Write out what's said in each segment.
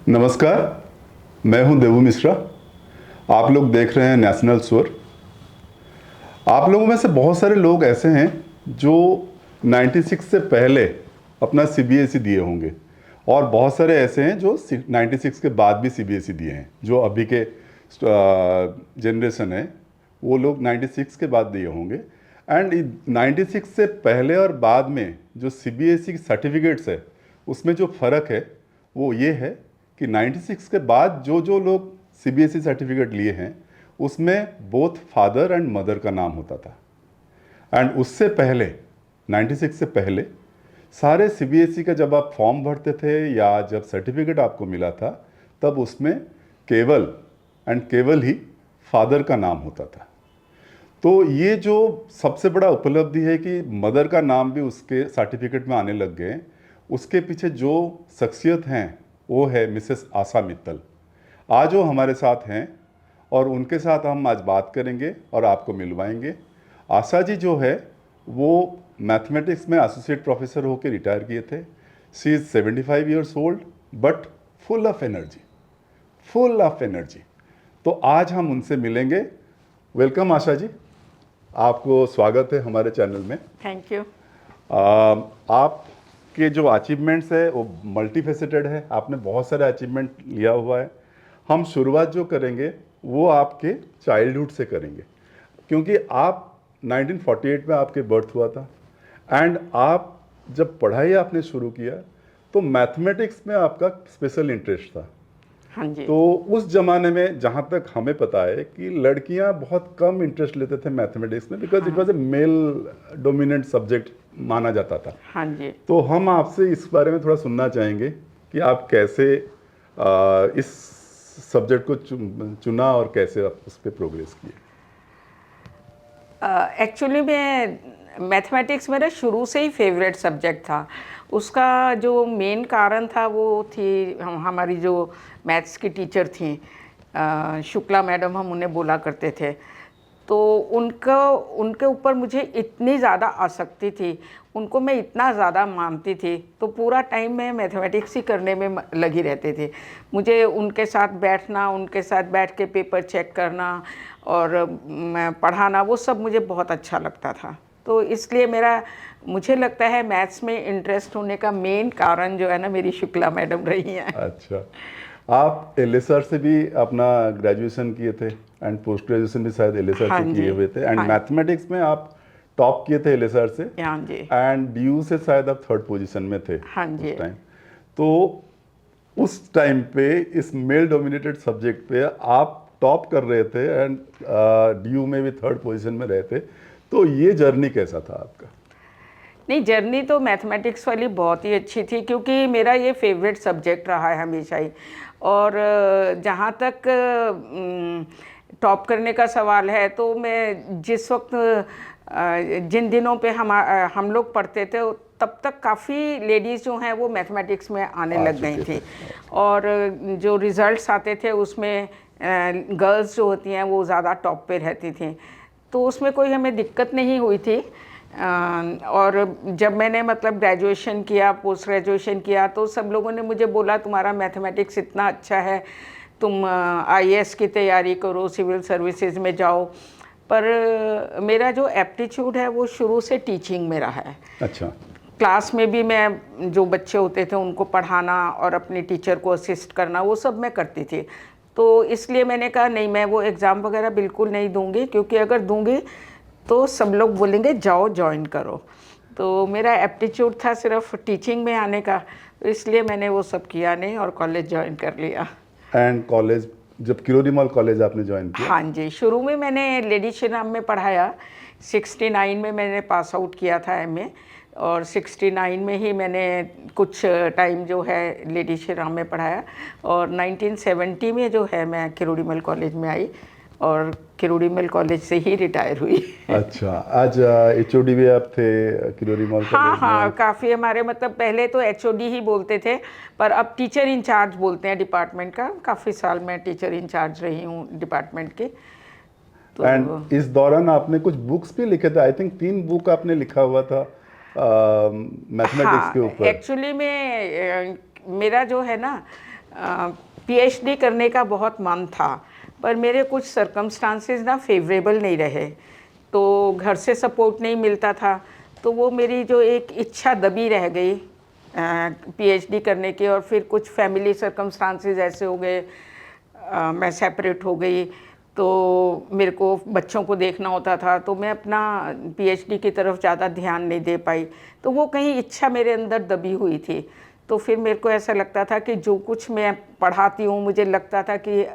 नमस्कार। मैं हूं देवू मिश्रा। आप लोग देख रहे हैं नेशनल स्वर। आप लोगों में से बहुत सारे लोग ऐसे हैं जो 96 से पहले अपना सीबीएसई दिए होंगे और बहुत सारे ऐसे हैं जो 96 के बाद भी सीबीएसई दिए हैं। जो अभी के जनरेशन है वो लोग 96 के बाद दिए होंगे। एंड 96 से पहले और बाद में जो सीबीएसई की सर्टिफिकेट्स है उसमें जो फ़र्क है वो ये है कि 96 के बाद जो जो लोग सीबीएसई सर्टिफिकेट लिए हैं उसमें बोथ फादर एंड मदर का नाम होता था। एंड उससे पहले 96 से पहले सारे सीबीएसई का जब आप फॉर्म भरते थे या जब सर्टिफिकेट आपको मिला था तब उसमें केवल ही फादर का नाम होता था। तो ये जो सबसे बड़ा उपलब्धि है कि मदर का नाम भी उसके सर्टिफिकेट में आने लग गए, उसके पीछे जो शख्सियत हैं वो है मिसेस आशा मित्तल। आज वो हमारे साथ हैं और उनके साथ हम आज बात करेंगे और आपको मिलवाएंगे। आशा जी जो है वो मैथमेटिक्स में एसोसिएट प्रोफेसर होकर रिटायर किए थे। She is 75 years old but full of energy. तो आज हम उनसे मिलेंगे। वेलकम आशा जी, आपको स्वागत है हमारे चैनल में। Thank you. आपके जो अचीवमेंट्स है वो मल्टीफेसेटेड है। आपने बहुत सारे अचीवमेंट लिया हुआ है। हम शुरुआत जो करेंगे वो आपके चाइल्डहुड से करेंगे क्योंकि आप 1948 में आपके बर्थ हुआ था एंड आप जब पढ़ाई आपने शुरू किया तो मैथमेटिक्स में आपका स्पेशल इंटरेस्ट था। हाँ जी। तो उस ज़माने में जहाँ तक हमें पता है कि लड़कियाँ बहुत कम इंटरेस्ट लेते थे मैथमेटिक्स में because it was a male dominant subject माना जाता था। हाँ जी। तो हम आपसे इस बारे में थोड़ा सुनना चाहेंगे कि आप कैसे इस सब्जेक्ट को चुना और कैसे आप उस पर प्रोग्रेस किए। एक्चुअली मैं मैथमेटिक्स मेरा शुरू से ही फेवरेट सब्जेक्ट था। उसका जो मेन कारण था वो थी हमारी जो मैथ्स की टीचर थी शुक्ला मैडम, हम उन्हें बोला करते थे। तो उनके ऊपर मुझे इतनी ज़्यादा आसक्ति थी, उनको मैं इतना ज़्यादा मानती थी, तो पूरा टाइम मैं मैथमेटिक्स ही करने में लगी रहती थी। मुझे उनके साथ बैठना, उनके साथ बैठ के पेपर चेक करना और पढ़ाना, वो सब मुझे बहुत अच्छा लगता था। तो इसलिए मुझे लगता है मैथ्स में इंटरेस्ट होने का मेन कारण जो है ना, मेरी शुक्ला मैडम रही हैं। अच्छा, आप एलएसआर से भी अपना ग्रेजुएशन किए थे एंड पोस्ट ग्रेजुएशन भी शायद एलएसआर हाँ से जी। किए हुए थे एंड हाँ मैथमेटिक्स में आप टॉप किए थे एलएसआर से हाँ जी। एंड डीयू से शायद आप थर्ड पोजीशन में थे हाँ जी। उस टाइम। तो उस टाइम पे इस मेल डोमिनेटेड सब्जेक्ट पे आप टॉप कर रहे थे एंड डीयू में भी थर्ड पोजीशन में रहे थे। तो ये जर्नी कैसा था आपका? नहीं, जर्नी तो मैथमेटिक्स वाली बहुत ही अच्छी थी क्योंकि मेरा ये फेवरेट सब्जेक्ट रहा है हमेशा ही। और जहाँ तक टॉप करने का सवाल है तो मैं जिस वक्त जिन दिनों पे हम लोग पढ़ते थे तब तक काफ़ी लेडीज़ जो हैं वो मैथमेटिक्स में आने लग गई थी। और जो रिज़ल्ट्स आते थे उसमें गर्ल्स जो होती हैं वो ज़्यादा टॉप पे रहती थी, तो उसमें कोई हमें दिक्कत नहीं हुई थी। और जब मैंने मतलब ग्रेजुएशन किया, पोस्ट ग्रेजुएशन किया, तो सब लोगों ने मुझे बोला तुम्हारा मैथमेटिक्स इतना अच्छा है, तुम आईएएस की तैयारी करो, सिविल सर्विसेज में जाओ। पर मेरा जो एप्टीट्यूड है वो शुरू से टीचिंग में रहा है। अच्छा। क्लास में भी मैं जो बच्चे होते थे उनको पढ़ाना और अपनी टीचर को असिस्ट करना, वो सब मैं करती थी। तो इसलिए मैंने कहा नहीं, मैं वो एग्ज़ाम वगैरह बिल्कुल नहीं दूंगी, क्योंकि अगर दूंगी तो सब लोग बोलेंगे जाओ ज्वाइन करो। तो मेरा एप्टीट्यूड था सिर्फ टीचिंग में आने का, तो इसलिए मैंने वो सब किया नहीं और कॉलेज ज्वाइन कर लिया। एंड कॉलेज जब किरोड़ी मॉल कॉलेज आपने ज्वाइन किया? हाँ जी, शुरू में मैंने लेडी श्री राम में पढ़ाया। 69 में मैंने पास आउट किया था एमए, और 69 में ही मैंने कुछ टाइम जो है लेडी श्री राम में पढ़ाया। और 1970 में जो है मैं किरोड़ीमल कॉलेज में आई और किरोड़ीमल कॉलेज से ही रिटायर हुई। अच्छा, आज एचओडी भी आप थे किरोड़ी मॉल हाँ कॉलेज में? हाँ, काफ़ी हमारे मतलब पहले तो एचओडी ही बोलते थे, पर अब टीचर इंचार्ज बोलते हैं डिपार्टमेंट का। काफ़ी साल मैं टीचर इंचार्ज रही हूँ डिपार्टमेंट के। तो एंड इस दौरान आपने कुछ बुक्स भी लिखे थे, आई थिंक 3 बुक आपने लिखा हुआ था मैथमेटिक्स के ऊपर। एक्चुअली में मेरा जो है ना पीएचडी करने का बहुत मन था, पर मेरे कुछ सर्कमस्टांसेस ना फेवरेबल नहीं रहे, तो घर से सपोर्ट नहीं मिलता था, तो वो मेरी जो एक इच्छा दबी रह गई पीएचडी करने की। और फिर कुछ फैमिली सर्कमस्टांसेस ऐसे हो गए, मैं सेपरेट हो गई, तो मेरे को बच्चों को देखना होता था, तो मैं अपना पीएचडी की तरफ ज़्यादा ध्यान नहीं दे पाई। तो वो कहीं इच्छा मेरे अंदर दबी हुई थी। तो फिर मेरे को ऐसा लगता था कि जो कुछ मैं पढ़ाती हूँ, मुझे लगता था कि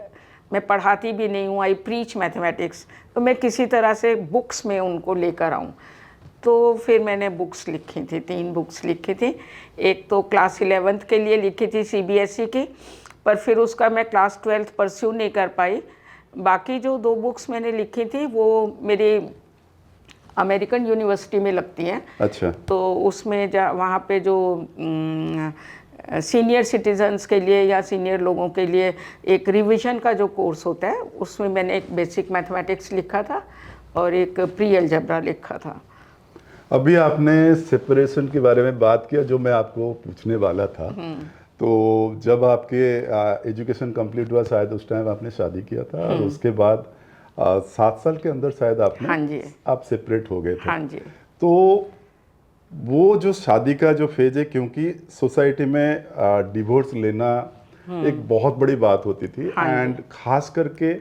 मैं पढ़ाती भी नहीं हूँ, आई प्रीच मैथमेटिक्स, तो मैं किसी तरह से बुक्स में उनको लेकर आऊँ। तो फिर मैंने बुक्स लिखी थी, 3 बुक्स लिखी थी। एक तो क्लास 11th के लिए लिखी थी सीबीएसई की, पर फिर उसका मैं क्लास 12th परस्यू नहीं कर पाई। बाकी जो 2 बुक्स मैंने लिखी थी वो मेरी अमेरिकन यूनिवर्सिटी में लगती हैं। अच्छा। तो उसमें वहाँ पे जो सीनियर सिटीजन्स के लिए या सीनियर लोगों के लिए एक रिवीजन का जो कोर्स होता है, उसमें मैंने एक बेसिक मैथमेटिक्स लिखा था और एक प्री अलजेब्रा लिखा था। अभी आपने सेपरेशन के बारे में बात किया, जो मैं आपको पूछने वाला था। तो जब आपके एजुकेशन कंप्लीट हुआ, शायद उस टाइम आपने शादी किया था, और उसके बाद 7 साल के अंदर शायद आपने, हाँ जी, आप सेपरेट हो गए थे। हाँ जी। तो वो जो शादी का जो फेज है, क्योंकि सोसाइटी में डिवोर्स लेना एक बहुत बड़ी बात होती थी, एंड खास करके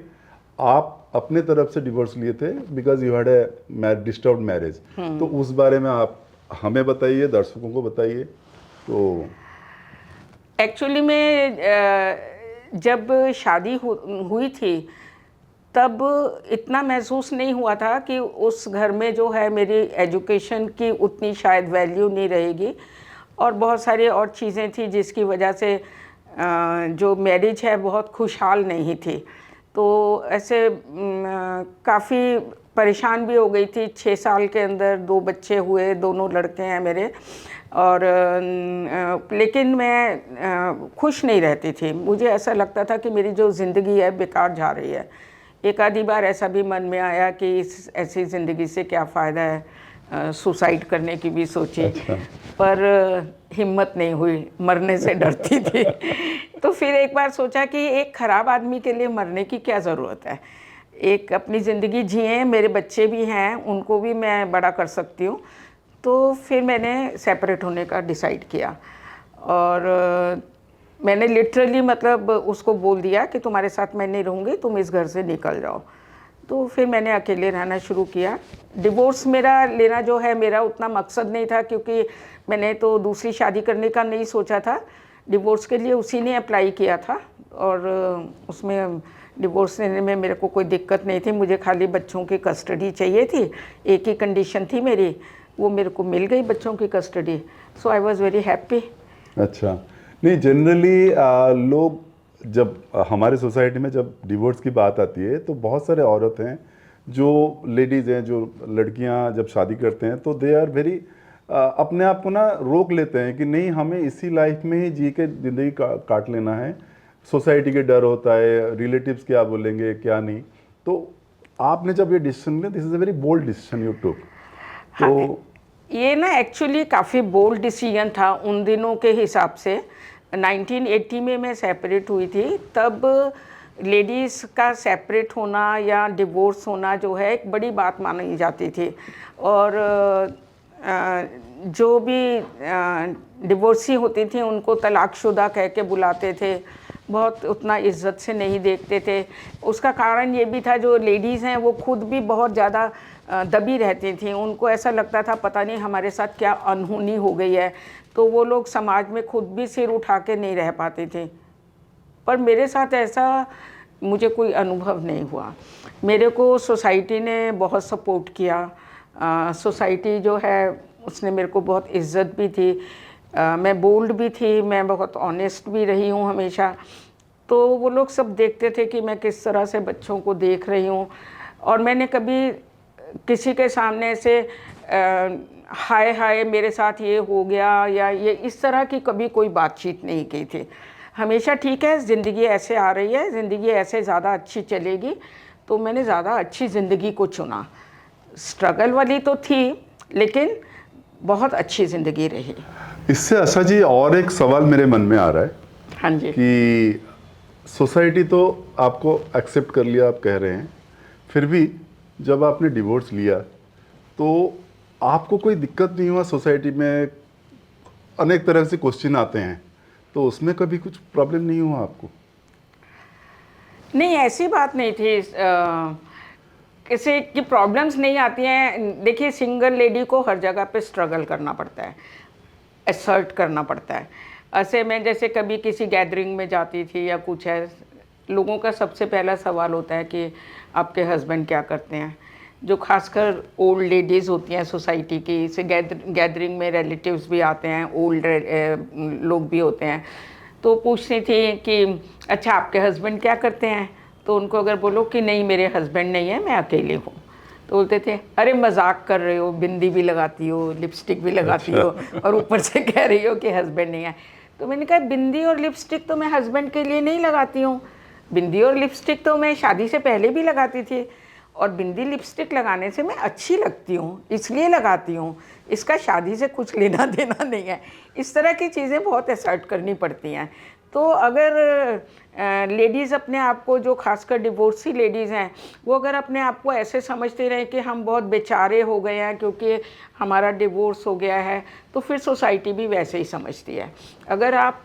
आप अपने तरफ से डिवोर्स लिए थे because you had a disturbed marriage. तो उस बारे में आप हमें बताइए, दर्शकों को बताइए। तो एक्चुअली में जब शादी हुई थी, तब इतना महसूस नहीं हुआ था कि उस घर में जो है मेरी एजुकेशन की उतनी शायद वैल्यू नहीं रहेगी, और बहुत सारी और चीज़ें थी जिसकी वजह से जो मैरिज है बहुत खुशहाल नहीं थी। तो ऐसे काफ़ी परेशान भी हो गई थी। 6 साल के अंदर 2 बच्चे हुए, दोनों लड़के हैं मेरे, और लेकिन मैं खुश नहीं रहती थी। मुझे ऐसा लगता था कि मेरी जो ज़िंदगी है बेकार जा रही है। एक आधी बार ऐसा भी मन में आया कि इस ऐसी ज़िंदगी से क्या फ़ायदा है, सुसाइड करने की भी सोची। अच्छा। पर हिम्मत नहीं हुई, मरने से डरती थी। तो फिर एक बार सोचा कि एक ख़राब आदमी के लिए मरने की क्या ज़रूरत है, एक अपनी ज़िंदगी जिए, मेरे बच्चे भी हैं, उनको भी मैं बड़ा कर सकती हूँ। तो फिर मैंने सेपरेट होने का डिसाइड किया, और मैंने लिटरली मतलब उसको बोल दिया कि तुम्हारे साथ मैं नहीं रहूँगी, तुम इस घर से निकल जाओ। तो फिर मैंने अकेले रहना शुरू किया। डिवोर्स मेरा लेना जो है, मेरा उतना मकसद नहीं था, क्योंकि मैंने तो दूसरी शादी करने का नहीं सोचा था। डिवोर्स के लिए उसी ने अप्लाई किया था, और उसमें डिवोर्स लेने में मेरे को कोई दिक्कत नहीं थी। मुझे खाली बच्चों की कस्टडी चाहिए थी, एक ही कंडीशन थी मेरी, वो मेरे को मिल गई, बच्चों की custody. So I was very happy. अच्छा। नहीं, जनरली लोग जब हमारे सोसाइटी में जब डिवोर्स की बात आती है, तो बहुत सारे औरत हैं, जो लेडीज़ हैं, जो लड़कियां जब शादी करते हैं, तो दे आर वेरी अपने आप को ना रोक लेते हैं कि नहीं, हमें इसी लाइफ में ही जी के ज़िंदगी काट लेना है। सोसाइटी के डर होता है, रिलेटिव्स क्या बोलेंगे क्या नहीं। तो आपने जब ये डिसीजन लिया, this is a very bold decision you took. तो ये ना एक्चुअली काफ़ी बोल्ड डिसीजन था उन दिनों के हिसाब से। 1980 में मैं सेपरेट हुई थी, तब लेडीज़ का सेपरेट होना या डिवोर्स होना जो है एक बड़ी बात मानी जाती थी, और जो भी डिवोर्सी होती थी उनको तलाकशुदा कह के बुलाते थे, बहुत उतना इज्जत से नहीं देखते थे। उसका कारण ये भी था, जो लेडीज़ हैं वो खुद भी बहुत ज़्यादा दबी रहती थी। उनको ऐसा लगता था पता नहीं हमारे साथ क्या अनहोनी हो गई है, तो वो लोग समाज में खुद भी सिर उठा के नहीं रह पाती थी। पर मेरे साथ ऐसा मुझे कोई अनुभव नहीं हुआ। मेरे को सोसाइटी ने बहुत सपोर्ट किया। सोसाइटी जो है उसने मेरे को बहुत इज्जत भी थी। मैं बोल्ड भी थी, मैं बहुत ऑनेस्ट भी रही हूँ हमेशा। तो वो लोग सब देखते थे कि मैं किस तरह से बच्चों को देख रही हूँ, और मैंने कभी किसी के सामने से हाय हाय मेरे साथ ये हो गया या ये इस तरह की कभी कोई बातचीत नहीं की थी। हमेशा ठीक है, ज़िंदगी ऐसे आ रही है, ज़िंदगी ऐसे ज़्यादा अच्छी चलेगी, तो मैंने ज़्यादा अच्छी ज़िंदगी को चुना। स्ट्रगल वाली तो थी, लेकिन बहुत अच्छी ज़िंदगी रही। इससे आशा जी और एक सवाल मेरे मन में आ रहा है हाँ जी। कि सोसाइटी तो आपको एक्सेप्ट कर लिया, आप कह रहे हैं, फिर भी जब आपने डिवोर्स लिया तो आपको कोई दिक्कत नहीं हुआ? सोसाइटी में अनेक तरह से क्वेश्चन आते हैं, तो उसमें कभी कुछ प्रॉब्लम नहीं हुआ आपको? नहीं, ऐसी बात नहीं थी। किसी की प्रॉब्लम्स नहीं आती हैं। देखिए, सिंगल लेडी को हर जगह पे स्ट्रगल करना पड़ता है, असर्ट करना पड़ता है। ऐसे में जैसे कभी किसी गैदरिंग में जाती थी या कुछ है, लोगों का सबसे पहला सवाल होता है कि आपके हस्बैंड क्या करते हैं। जो खासकर ओल्ड लेडीज़ होती हैं सोसाइटी की, इसे गैदरिंग में रिलेटिव्स भी आते हैं, ओल्ड लोग भी होते हैं, तो पूछती थी कि अच्छा आपके हस्बैंड क्या करते हैं। तो उनको अगर बोलो कि नहीं मेरे हस्बैंड नहीं है, मैं अकेले हूँ, तो बोलते थे अरे मजाक कर रहे हो, बिंदी भी लगाती हो, लिपस्टिक भी लगाती हो, और ऊपर से कह रही हो कि हस्बैंड नहीं है। तो मैंने कहा बिंदी और लिपस्टिक तो मैं हस्बैंड के लिए नहीं लगाती हूँ, बिंदी और लिपस्टिक तो मैं शादी से पहले भी लगाती थी, और बिंदी लिपस्टिक लगाने से मैं अच्छी लगती हूँ इसलिए लगाती हूँ, इसका शादी से कुछ लेना देना नहीं है। इस तरह की चीज़ें बहुत असर्ट करनी पड़ती हैं। तो अगर लेडीज़ अपने आप को, जो खासकर डिवोर्सी लेडीज़ हैं, वो अगर अपने आप को ऐसे समझते रहें कि हम बहुत बेचारे हो गए हैं क्योंकि हमारा डिवोर्स हो गया है, तो फिर सोसाइटी भी वैसे ही समझती है। अगर आप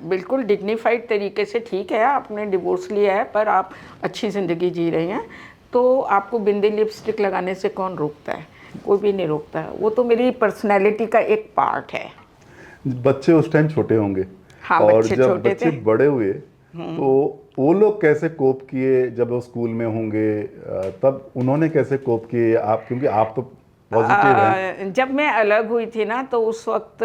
बिल्कुल डिग्निफाइड तरीके से, ठीक है आपने डिवोर्स लिया है पर आप अच्छी ज़िंदगी जी रही हैं, तो आपको बिंदी लिपस्टिक लगाने से कौन रोकता है? कोई भी नहीं रोकता है। वो तो मेरी पर्सनैलिटी का एक पार्ट है। बच्चे उस टाइम छोटे होंगे, हाँ, और बच्चे जब छोटे बच्चे थे। बड़े हुए तो वो लोग कैसे कोप किए? जब वो स्कूल में होंगे तब उन्होंने कैसे कोप किए? आप, क्योंकि आप तो पॉजिटिव हैं। जब मैं अलग हुई थी ना, तो उस वक्त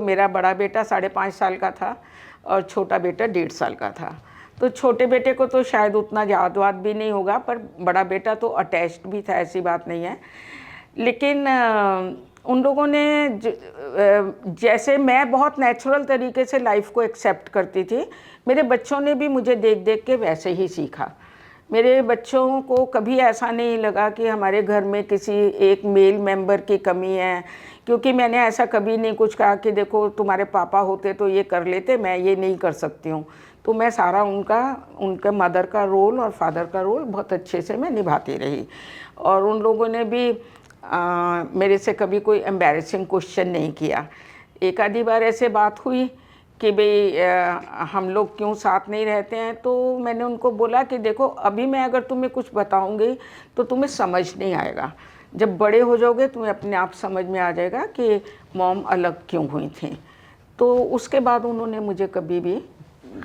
मेरा बड़ा बेटा 5.5 साल का था और छोटा बेटा 1.5 साल का था। तो छोटे बेटे को तो शायद उतना याद वाद भी नहीं होगा, पर बड़ा बेटा तो अटैच्ड भी था, ऐसी बात नहीं है। लेकिन उन लोगों ने जैसे मैं बहुत नेचुरल तरीके से लाइफ को एक्सेप्ट करती थी, मेरे बच्चों ने भी मुझे देख देख के वैसे ही सीखा। मेरे बच्चों को कभी ऐसा नहीं लगा कि हमारे घर में किसी एक मेल मेंबर की कमी है, क्योंकि मैंने ऐसा कभी नहीं कुछ कहा कि देखो तुम्हारे पापा होते तो ये कर लेते, मैं ये नहीं कर सकती हूँ। तो मैं सारा उनका मदर का रोल और फादर का रोल बहुत अच्छे से मैं निभाती रही, और उन लोगों ने भी मेरे से कभी कोई एम्बैरेसिंग क्वेश्चन नहीं किया। एक आधी बार ऐसे बात हुई कि भाई हम लोग क्यों साथ नहीं रहते हैं, तो मैंने उनको बोला कि देखो अभी मैं अगर तुम्हें कुछ बताऊंगी तो तुम्हें समझ नहीं आएगा, जब बड़े हो जाओगे तुम्हें अपने आप समझ में आ जाएगा कि मॉम अलग क्यों हुई थी। तो उसके बाद उन्होंने मुझे कभी भी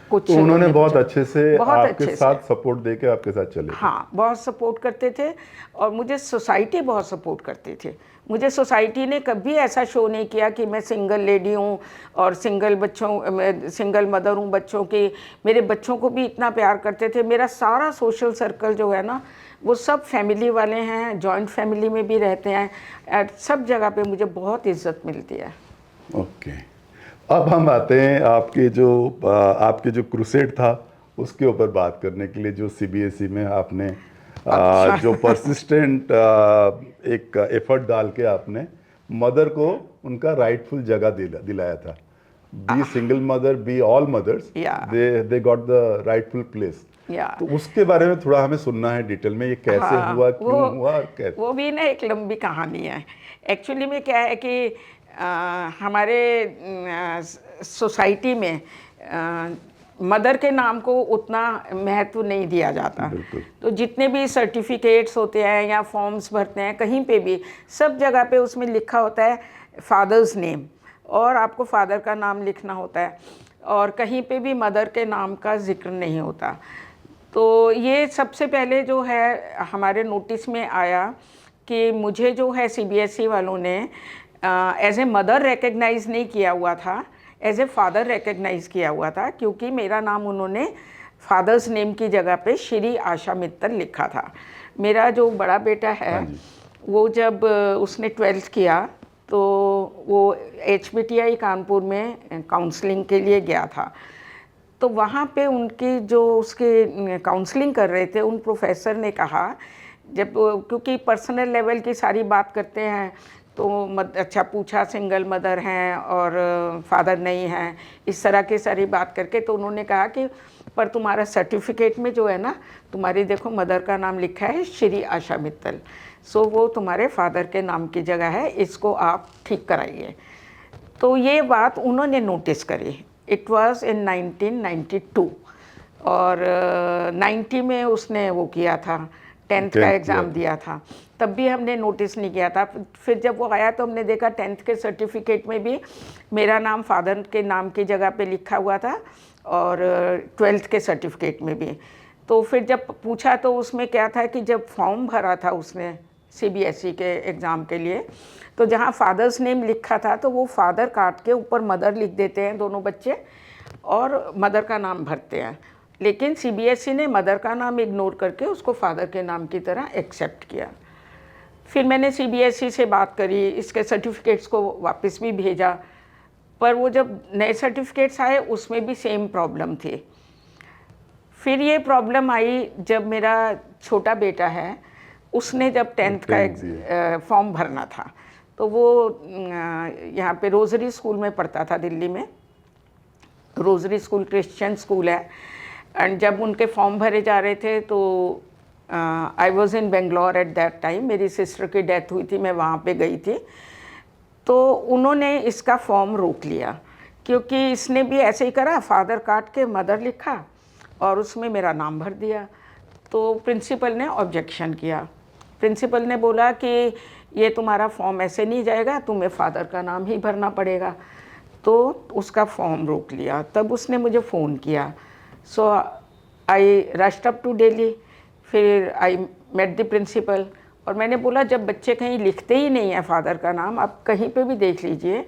कुछ तो उन्होंने नहीं बहुत पूछा। अच्छे से बहुत आपके अच्छे से, साथ सपोर्ट देके आपके साथ चले थे। हाँ, बहुत सपोर्ट करते थे, और मुझे सोसाइटी बहुत सपोर्ट करती थी। मुझे सोसाइटी ने कभी ऐसा शो नहीं किया कि मैं सिंगल लेडी हूँ और सिंगल मदर हूँ बच्चों की। मेरे बच्चों को भी इतना प्यार करते थे। मेरा सारा सोशल सर्कल जो है ना, वो सब फैमिली वाले हैं, जॉइंट फैमिली में भी रहते हैं। सब जगह पे मुझे बहुत इज्जत मिलती है। ओके, अब हम आते हैं आपके जो क्रूसेड था उसके ऊपर बात करने के लिए, जो सीबीएसई में आपने अच्छा। जो परसिस्टेंट एक एफर्ट डाल के आपने मदर को उनका राइटफुल जगह दिलाया था। Be single mother, be all mothers, Yeah. They got the rightful place. या तो उसके बारे में थोड़ा हमें सुनना है डिटेल में, ये कैसे हुआ, क्यों हुआ और कैसे। वो भी ना एक लंबी कहानी है। एक्चुअली में क्या है कि हमारे सोसाइटी में मदर के नाम को उतना महत्व नहीं दिया जाता। बिल्कुल। तो जितने भी सर्टिफिकेट्स होते हैं या फॉर्म्स भरते हैं कहीं पे भी, सब जगह पे उसमें लिखा होता है फादर्स नेम, और आपको फादर का नाम लिखना होता है, और कहीं पे भी मदर के नाम का जिक्र नहीं होता। तो ये सबसे पहले जो है हमारे नोटिस में आया कि मुझे जो है सीबीएसई वालों ने एज ए मदर रिकग्नाइज़ नहीं किया हुआ था, एज ए फादर रिकग्नाइज़ किया हुआ था, क्योंकि मेरा नाम उन्होंने फादर्स नेम की जगह पे श्री आशा मित्तल लिखा था। मेरा जो बड़ा बेटा है वो जब उसने 12th किया तो वो HBTI कानपुर में काउंसलिंग के लिए गया था। तो वहाँ पे उनकी जो उसके काउंसलिंग कर रहे थे, उन प्रोफेसर ने कहा, जब क्योंकि पर्सनल लेवल की सारी बात करते हैं तो अच्छा पूछा सिंगल मदर हैं और फादर नहीं हैं, इस तरह की सारी बात करके तो उन्होंने कहा कि पर तुम्हारा सर्टिफिकेट में जो है ना, तुम्हारी देखो मदर का नाम लिखा है श्री आशा मित्तल, सो वो तुम्हारे फादर के नाम की जगह है, इसको आप ठीक कराइए। तो ये बात उन्होंने नोटिस करी। इट वाज इन 1992 और 90 में उसने वो किया था, 10th का एग्ज़ाम दिया था, तब भी हमने नोटिस नहीं किया था। फिर जब वो आया तो हमने देखा 10th के सर्टिफिकेट में भी मेरा नाम फादर के नाम की जगह पे लिखा हुआ था और 12th के सर्टिफिकेट में भी। तो फिर जब पूछा तो उसमें क्या था कि जब फॉर्म भरा था उसने CBSE के एग्ज़ाम के लिए, तो जहाँ फादर्स नेम लिखा था तो वो फादर काट के ऊपर मदर लिख देते हैं दोनों बच्चे और मदर का नाम भरते हैं, लेकिन CBSE ने मदर का नाम इग्नोर करके उसको फादर के नाम की तरह एक्सेप्ट किया। फिर मैंने CBSE से बात करी, इसके सर्टिफिकेट्स को वापस भी भेजा, पर वो जब नए सर्टिफिकेट्स आए उसमें भी सेम प्रॉब्लम थी। फिर ये प्रॉब्लम आई जब मेरा छोटा बेटा है, उसने जब 10th का फॉर्म भरना था, तो वो यहाँ पे रोज़री स्कूल में पढ़ता था दिल्ली में, रोज़री स्कूल क्रिश्चियन स्कूल है। एंड जब उनके फॉर्म भरे जा रहे थे तो I was in Bangalore eight that time, मेरी सिस्टर की डेथ हुई थी, मैं वहाँ पे गई थी। तो उन्होंने इसका फॉर्म रोक लिया क्योंकि इसने भी ऐसे ही करा, फादर काट के मदर लिखा और उसमें मेरा नाम भर दिया। तो प्रिंसिपल ने ऑब्जेक्शन किया। प्रिंसिपल ने बोला कि ये तुम्हारा फॉर्म ऐसे नहीं जाएगा, तुम्हें फादर का नाम ही भरना पड़ेगा। तो उसका फॉर्म रोक लिया। तब उसने मुझे फ़ोन किया। सो आई रश्ड अप टू दिल्ली, फिर आई मेट द प्रिंसिपल और मैंने बोला जब बच्चे कहीं लिखते ही नहीं है फादर का नाम, आप कहीं पे भी देख लीजिए,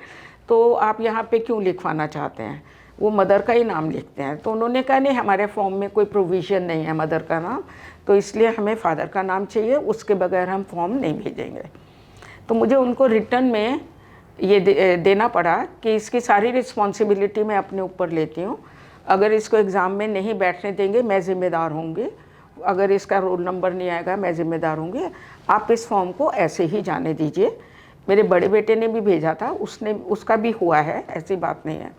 तो आप यहाँ पे क्यों लिखवाना चाहते हैं, वो मदर का ही नाम लिखते हैं। तो उन्होंने कहा नहीं, हमारे फॉर्म में कोई प्रोविज़न नहीं है मदर का नाम, तो इसलिए हमें फादर का नाम चाहिए, उसके बगैर हम फॉर्म नहीं भेजेंगे। तो मुझे उनको रिटर्न में ये देना पड़ा कि इसकी सारी रिस्पॉन्सिबिलिटी मैं अपने ऊपर लेती हूँ, अगर इसको एग्ज़ाम में नहीं बैठने देंगे मैं ज़िम्मेदार होंगी, अगर इसका रोल नंबर नहीं आएगा मैं ज़िम्मेदार होंगी, आप इस फॉर्म को ऐसे ही जाने दीजिए। मेरे बड़े बेटे ने भी भेजा था, उसका भी हुआ है, ऐसी बात नहीं है।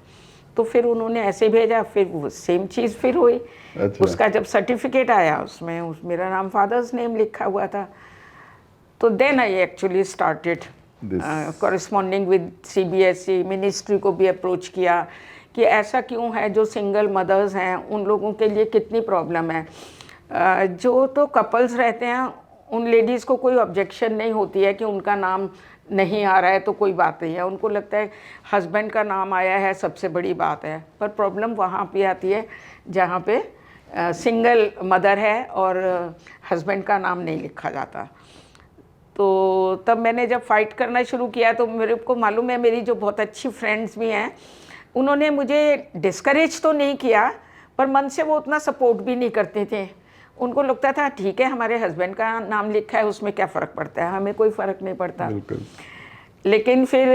तो फिर उन्होंने ऐसे भेजा, फिर वो सेम चीज़ फिर हुई। अच्छा। उसका जब सर्टिफिकेट आया उसमें मेरा नाम फादर्स नेम लिखा हुआ था। तो then I actually started corresponding with CBSE, ministry को भी अप्रोच किया कि ऐसा क्यों है, जो सिंगल मदर्स हैं उन लोगों के लिए कितनी प्रॉब्लम है। जो तो कपल्स रहते हैं उन लेडीज़ को कोई ऑब्जेक्शन नहीं होती है कि उनका नाम नहीं आ रहा है तो कोई बात नहीं है, उनको लगता है हस्बैंड का नाम आया है सबसे बड़ी बात है। पर प्रॉब्लम वहाँ पे आती है जहाँ पे सिंगल मदर है और हस्बैंड का नाम नहीं लिखा जाता। तो तब मैंने जब फाइट करना शुरू किया तो मेरे को मालूम है, मेरी जो बहुत अच्छी फ्रेंड्स भी हैं उन्होंने मुझे डिस्करेज तो नहीं किया, पर मन से वो उतना सपोर्ट भी नहीं करते थे। उनको लगता था ठीक है हमारे हस्बैंड का नाम लिखा है, उसमें क्या फ़र्क पड़ता है, हमें कोई फ़र्क नहीं पड़ता। लेकिन फिर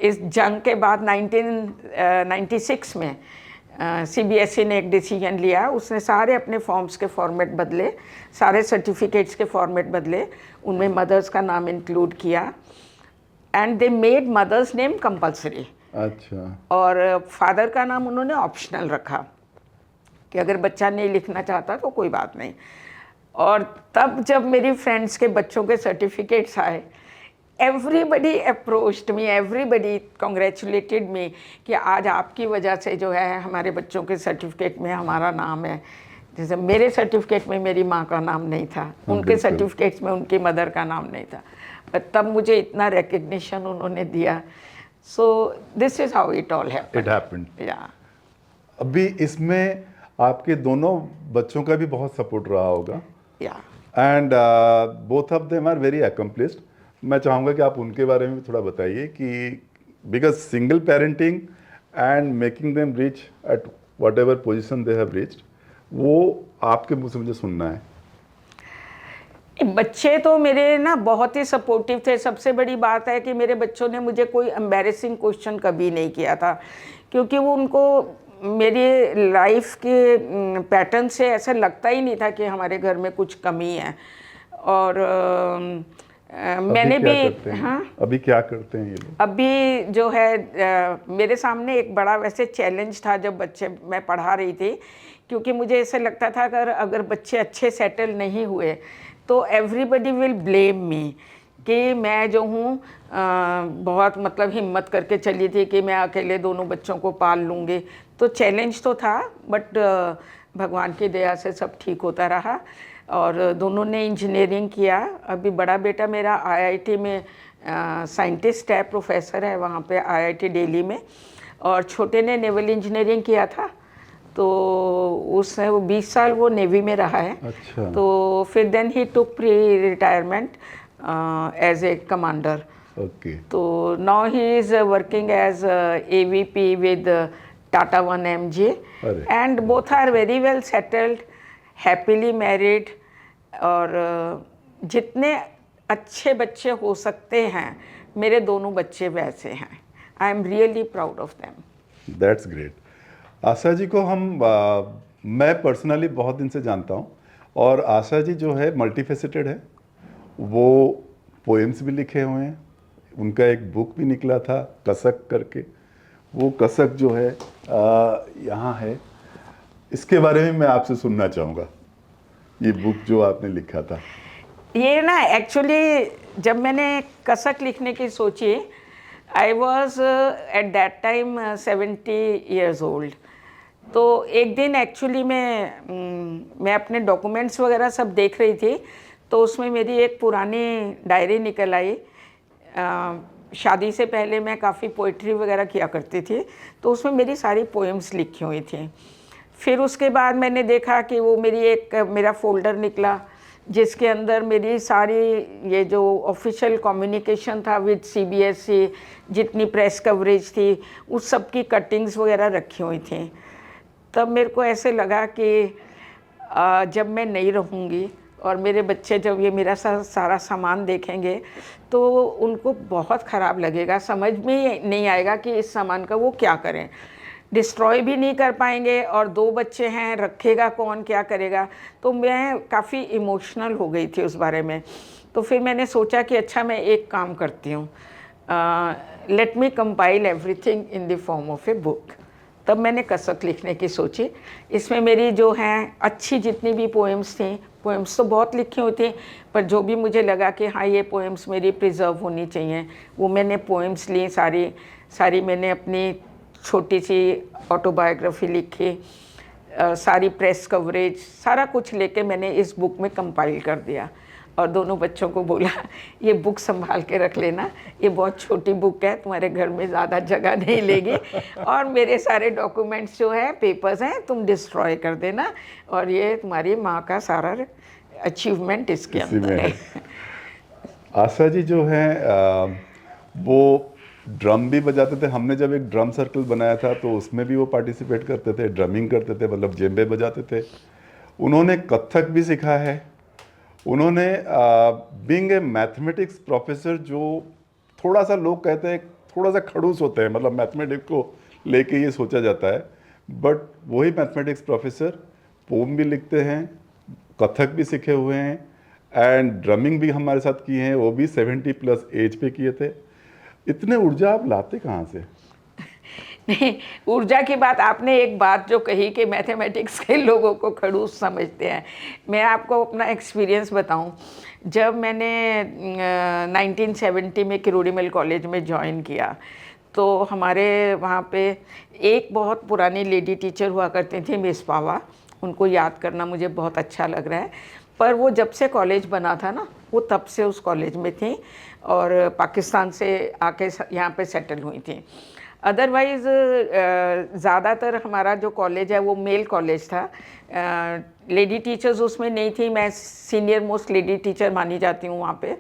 इस जंग के बाद 1996 में CBSE ने एक डिसीजन लिया, उसने सारे अपने फॉर्म्स के फॉर्मेट बदले, सारे सर्टिफिकेट्स के फॉर्मेट बदले, उनमें मदर्स का नाम इंक्लूड किया and they made mother's name compulsory. अच्छा। और फादर का नाम उन्होंने ऑप्शनल रखा कि अगर बच्चा नहीं लिखना चाहता तो कोई बात नहीं। और तब जब मेरी फ्रेंड्स के बच्चों के सर्टिफिकेट्स आए, everybody approached me, everybody congratulated me कि आज आपकी वजह से जो है हमारे बच्चों के सर्टिफिकेट में हमारा नाम है। जैसे मेरे सर्टिफिकेट में मेरी माँ का नाम नहीं था, उनके सर्टिफिकेट्स में उनकी मदर का नाम नहीं था, पर तब मुझे इतना रिकग्निशन उन्होंने दिया। So this is how it all happened. या अभी इसमें आपके दोनों बच्चों का भी बहुत सपोर्ट रहा होगा। या and both of them are very accomplished. मैं चाहूँगा कि आप उनके बारे में भी थोड़ा बताइए कि because single parenting and making them reach at what ever position they have reached, वो आपके मुँह से मुझे सुनना है। बच्चे तो मेरे ना बहुत ही सपोर्टिव थे। सबसे बड़ी बात है कि मेरे बच्चों ने मुझे कोई एम्बैरेसिंग क्वेश्चन कभी नहीं किया था, क्योंकि वो उनको मेरी लाइफ के पैटर्न से ऐसा लगता ही नहीं था कि हमारे घर में कुछ कमी है। और मैंने क्या भी करते हैं? हाँ, अभी क्या करते हैं ये लोग? अभी जो है मेरे सामने एक बड़ा वैसे चैलेंज था जब बच्चे मैं पढ़ा रही थी, क्योंकि मुझे ऐसे लगता था अगर अगर बच्चे अच्छे सेटल नहीं हुए तो एवरीबडी विल ब्लेम मी कि मैं जो हूँ बहुत मतलब हिम्मत करके चली थी कि मैं अकेले दोनों बच्चों को पाल लूँगी। तो चैलेंज तो था, बट भगवान की दया से सब ठीक होता रहा और दोनों ने इंजीनियरिंग किया। अभी बड़ा बेटा मेरा आईआईटी में साइंटिस्ट है, प्रोफेसर है वहाँ पे आईआईटी दिल्ली में, और छोटे ने नेवल इंजीनियरिंग किया था। तो उसने वो 20 साल वो नेवी में रहा है। अच्छा। तो फिर then he took pre retirement as a commander. Okay. तो now he is working as AVP with Tata 1MG अरे and both are very well settled, happily married. और जितने अच्छे बच्चे हो सकते हैं मेरे दोनों बच्चे वैसे हैं। I am really proud of them. That's great. Asha ji को मैं पर्सनली बहुत दिन से जानता हूँ, और आशा जी जो है मल्टीफेसेटेड है। वो पोएम्स भी लिखे हुए हैं, उनका एक बुक भी निकला था कसक करके। वो कसक जो है यहाँ है, इसके बारे में मैं आपसे सुनना चाहूँगा, ये बुक जो आपने लिखा था। ये ना एक्चुअली जब मैंने कसक लिखने की सोची, I was at that time 70 years old. तो एक दिन एक्चुअली मैं अपने डॉक्यूमेंट्स वगैरह सब देख रही थी, तो उसमें मेरी एक पुरानी डायरी निकल आई। शादी से पहले मैं काफ़ी पोइट्री वगैरह किया करती थी, तो उसमें मेरी सारी पोएम्स लिखी हुई थी। फिर उसके बाद मैंने देखा कि वो मेरा फोल्डर निकला जिसके अंदर मेरी सारी ये जो ऑफिशियल कम्युनिकेशन था विद सीबीएसई, जितनी प्रेस कवरेज थी उस सब की कटिंग्स वगैरह रखी हुई थी। तब मेरे को ऐसे लगा कि जब मैं नहीं रहूँगी और मेरे बच्चे जब ये मेरा सारा सामान देखेंगे तो उनको बहुत ख़राब लगेगा, समझ में नहीं आएगा कि इस सामान का वो क्या करें। डिस्ट्रॉय भी नहीं कर पाएंगे, और 2 बच्चे हैं, रखेगा कौन, क्या करेगा। तो मैं काफ़ी इमोशनल हो गई थी उस बारे में। तो फिर मैंने सोचा कि अच्छा मैं एक काम करती हूँ, let me compile everything in the form of a book. तब मैंने कसक लिखने की सोची। इसमें मेरी जो हैं अच्छी जितनी भी पोएम्स थी, पोएम्स तो बहुत लिखी हुई थी, पर जो भी मुझे लगा कि हाँ ये पोएम्स मेरी प्रिजर्व होनी चाहिए, वो मैंने पोएम्स ली सारी मैंने अपनी छोटी सी ऑटोबायोग्राफी लिखी, सारी प्रेस कवरेज सारा कुछ लेके मैंने इस बुक में कंपाइल कर दिया। और दोनों बच्चों को बोला ये बुक संभाल के रख लेना, ये बहुत छोटी बुक है, तुम्हारे घर में ज़्यादा जगह नहीं लेगी, और मेरे सारे डॉक्यूमेंट्स जो है पेपर्स हैं तुम डिस्ट्रॉय कर देना, और ये तुम्हारी माँ का सारा अचीवमेंट इसके अंदर है। आशा जी जो है वो ड्रम भी बजाते थे। हमने जब एक ड्रम सर्कल बनाया था तो उसमें भी वो पार्टिसिपेट करते थे, ड्रमिंग करते थे, मतलब जेम्बे बजाते थे। उन्होंने कथक भी सीखा है। उन्होंने बीइंग ए मैथमेटिक्स प्रोफेसर, जो थोड़ा सा लोग कहते हैं थोड़ा सा खड़ूस होते हैं, मतलब मैथमेटिक्स को लेके ये सोचा जाता है, बट वही मैथमेटिक्स प्रोफेसर पोम भी लिखते हैं, कथक भी सीखे हुए हैं, एंड ड्रमिंग भी हमारे साथ किए हैं, वो भी 70+ एज पे किए थे। इतने ऊर्जा आप लाते कहाँ से? नहीं, ऊर्जा की बात आपने एक बात जो कही कि मैथमेटिक्स के लोगों को खड़ूस समझते हैं, मैं आपको अपना एक्सपीरियंस बताऊं। जब मैंने 1970 में किरोड़ीमल कॉलेज में ज्वाइन किया, तो हमारे वहाँ पे एक बहुत पुरानी लेडी टीचर हुआ करती थी, मिस पावा। उनको याद करना मुझे बहुत अच्छा लग रहा है, पर वो जब से कॉलेज बना था ना, वो तब से उस कॉलेज में थी और पाकिस्तान से आके यहाँ पे सेटल हुई थी। अदरवाइज़ ज़्यादातर हमारा जो कॉलेज है वो मेल कॉलेज था, लेडी टीचर्स उसमें नहीं थी। मैं सीनियर मोस्ट लेडी टीचर मानी जाती हूँ वहाँ पे।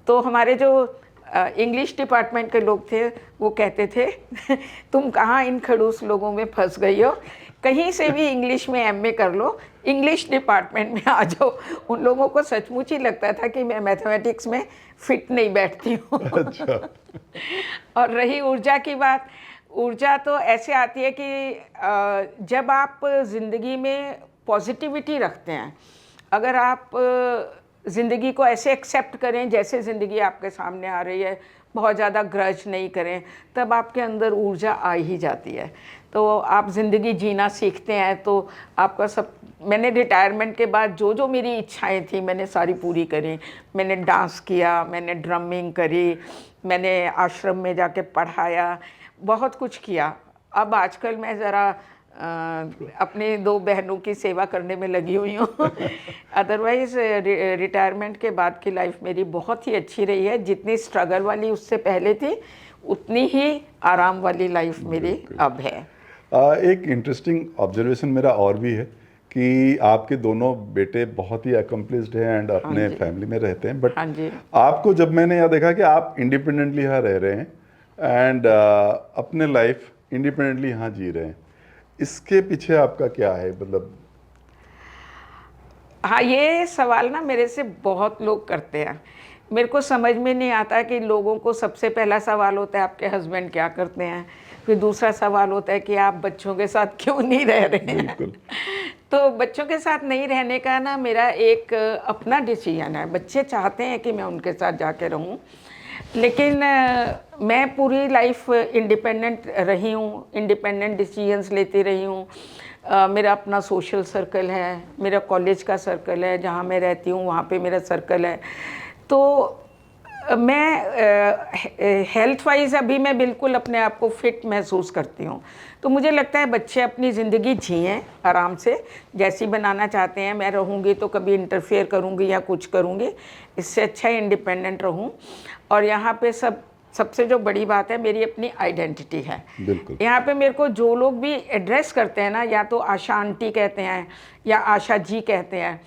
तो हमारे जो इंग्लिश डिपार्टमेंट के लोग थे वो कहते थे तुम कहाँ इन खड़ूस लोगों में फंस गई हो, कहीं से भी इंग्लिश में एमए कर लो, इंग्लिश डिपार्टमेंट में आ जाओ। उन लोगों को सचमुच ही लगता था कि मैं मैथमेटिक्स में फिट नहीं बैठती हूँ। अच्छा। और रही ऊर्जा की बात, ऊर्जा तो ऐसे आती है कि जब आप ज़िंदगी में पॉजिटिविटी रखते हैं, अगर आप ज़िंदगी को ऐसे एक्सेप्ट करें जैसे ज़िंदगी आपके सामने आ रही है, बहुत ज़्यादा ग्रज नहीं करें, तब आपके अंदर ऊर्जा आ ही जाती है। तो आप ज़िंदगी जीना सीखते हैं तो आपका सब। मैंने रिटायरमेंट के बाद जो जो मेरी इच्छाएं थी मैंने सारी पूरी करी। मैंने डांस किया, मैंने ड्रमिंग करी, मैंने आश्रम में जाके पढ़ाया, बहुत कुछ किया। अब आजकल मैं ज़रा अपनी 2 बहनों की सेवा करने में लगी हुई हूँ। अदरवाइज़ रिटायरमेंट के बाद की लाइफ मेरी बहुत ही अच्छी रही है। जितनी स्ट्रगल वाली उससे पहले थी, उतनी ही आराम वाली लाइफ मेरी अब है। एक इंटरेस्टिंग ऑब्जर्वेशन मेरा और भी है कि आपके दोनों बेटे बहुत ही अकम्प्लिश्ड हैं एंड अपने फैमिली में रहते हैं, बट हाँ जी। आपको जब मैंने यह देखा कि आप इंडिपेंडेंटली यहाँ रह रहे हैं एंड अपने लाइफ इंडिपेंडेंटली यहाँ जी रहे हैं, इसके पीछे आपका क्या है? मतलब हाँ, ये सवाल ना मेरे से बहुत लोग करते हैं। मेरे को समझ में नहीं आता कि लोगों को सबसे पहला सवाल होता है आपके हस्बैंड क्या करते हैं, फिर दूसरा सवाल होता है कि आप बच्चों के साथ क्यों नहीं रह रहे हैं। बिल्कुल। तो बच्चों के साथ नहीं रहने का ना मेरा एक अपना डिसीजन है। बच्चे चाहते हैं कि मैं उनके साथ जाके रहूं, लेकिन मैं पूरी लाइफ इंडिपेंडेंट रही हूँ, इंडिपेंडेंट डिसीजंस लेती रही हूँ। मेरा अपना सोशल सर्कल है, मेरा कॉलेज का सर्कल है, जहाँ मैं रहती हूँ वहाँ पे मेरा सर्कल है। तो मैं हेल्थ वाइज अभी मैं बिल्कुल अपने आप को फिट महसूस करती हूँ। तो मुझे लगता है बच्चे अपनी ज़िंदगी जिएं आराम से, जैसी बनाना चाहते हैं। मैं रहूँगी तो कभी इंटरफेयर करूँगी या कुछ करूँगी, इससे अच्छा इंडिपेंडेंट रहूँ। और यहाँ पे सबसे जो बड़ी बात है, मेरी अपनी आइडेंटिटी है। बिल्कुल। यहाँ पे मेरे को जो लोग भी एड्रेस करते हैं ना, या तो आशा आंटी कहते हैं या आशा जी कहते हैं।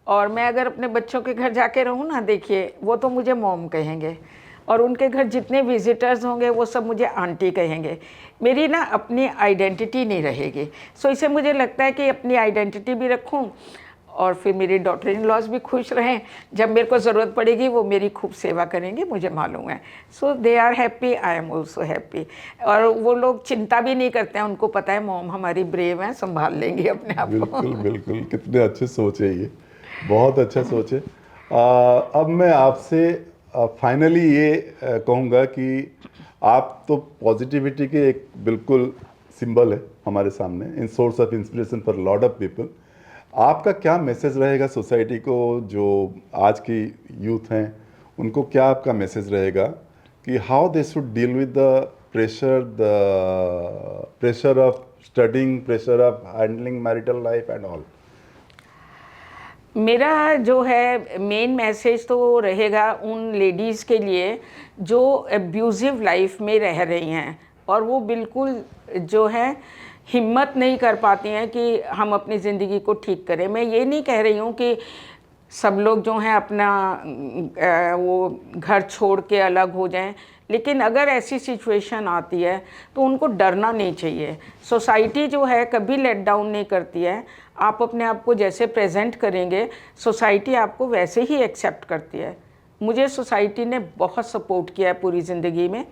और मैं अगर अपने बच्चों के घर जाके रहूँ ना, देखिए वो तो मुझे मॉम कहेंगे, और उनके घर जितने विजिटर्स होंगे वो सब मुझे आंटी कहेंगे। मेरी ना अपनी आइडेंटिटी नहीं रहेगी। सो इसे मुझे लगता है कि अपनी आइडेंटिटी भी रखूं, और फिर मेरी डॉटर इन लॉज भी खुश रहें। जब मेरे को ज़रूरत पड़ेगी वो मेरी खूब सेवा करेंगे, मुझे मालूम है। So they are happy, I am also happy. और वो लोग चिंता भी नहीं करते हैं, उनको पता है मॉम हमारी ब्रेव है, संभाल लेंगी अपने आप को। बिल्कुल बिल्कुल, कितने अच्छे सोच है ये, बहुत अच्छा सोच है। अब मैं आपसे फाइनली ये कहूँगा कि आप तो पॉजिटिविटी के एक बिल्कुल सिंबल है हमारे सामने, in source of inspiration for lot of people. आपका क्या मैसेज रहेगा सोसाइटी को, जो आज की यूथ हैं उनको क्या आपका मैसेज रहेगा कि how they should deal with the pressure of studying, pressure of handling marital life and all? मेरा जो है मेन मैसेज तो रहेगा उन लेडीज़ के लिए जो एब्यूज़िव लाइफ में रह रही हैं, और वो बिल्कुल जो है हिम्मत नहीं कर पाती हैं कि हम अपनी ज़िंदगी को ठीक करें। मैं ये नहीं कह रही हूँ कि सब लोग जो हैं अपना वो घर छोड़ के अलग हो जाएं, लेकिन अगर ऐसी सिचुएशन आती है तो उनको डरना नहीं चाहिए। सोसाइटी जो है कभी लेट डाउन नहीं करती है। आप अपने आप को जैसे प्रेजेंट करेंगे, सोसाइटी आपको वैसे ही एक्सेप्ट करती है। मुझे सोसाइटी ने बहुत सपोर्ट किया है पूरी ज़िंदगी में।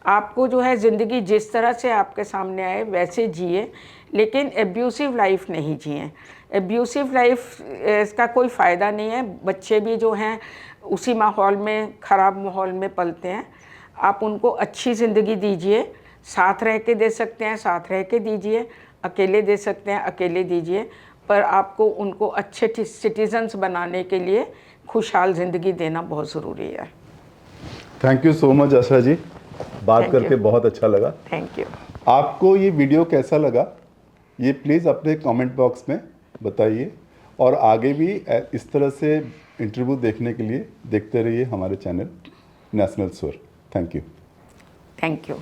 आपको जो है ज़िंदगी जिस तरह से आपके सामने आए वैसे जिए, लेकिन एब्यूसिव लाइफ नहीं जिए। एब्यूसिव लाइफ इसका कोई फ़ायदा नहीं है। बच्चे भी जो हैं उसी माहौल में, ख़राब माहौल में पलते हैं। आप उनको अच्छी ज़िंदगी दीजिए, साथ रह के दे सकते हैं साथ रह के दीजिए, अकेले दे सकते हैं अकेले दीजिए, पर आपको उनको अच्छे सिटीजन्स बनाने के लिए खुशहाल ज़िंदगी देना बहुत ज़रूरी है। Thank you so much Asha ji, बात करके बहुत अच्छा लगा। Thank you. आपको ये वीडियो कैसा लगा ये प्लीज़ अपने कमेंट बॉक्स में बताइए, और आगे भी इस तरह से इंटरव्यू देखने के लिए देखते रहिए हमारे चैनल नेशनल स्वर। Thank you. Thank you.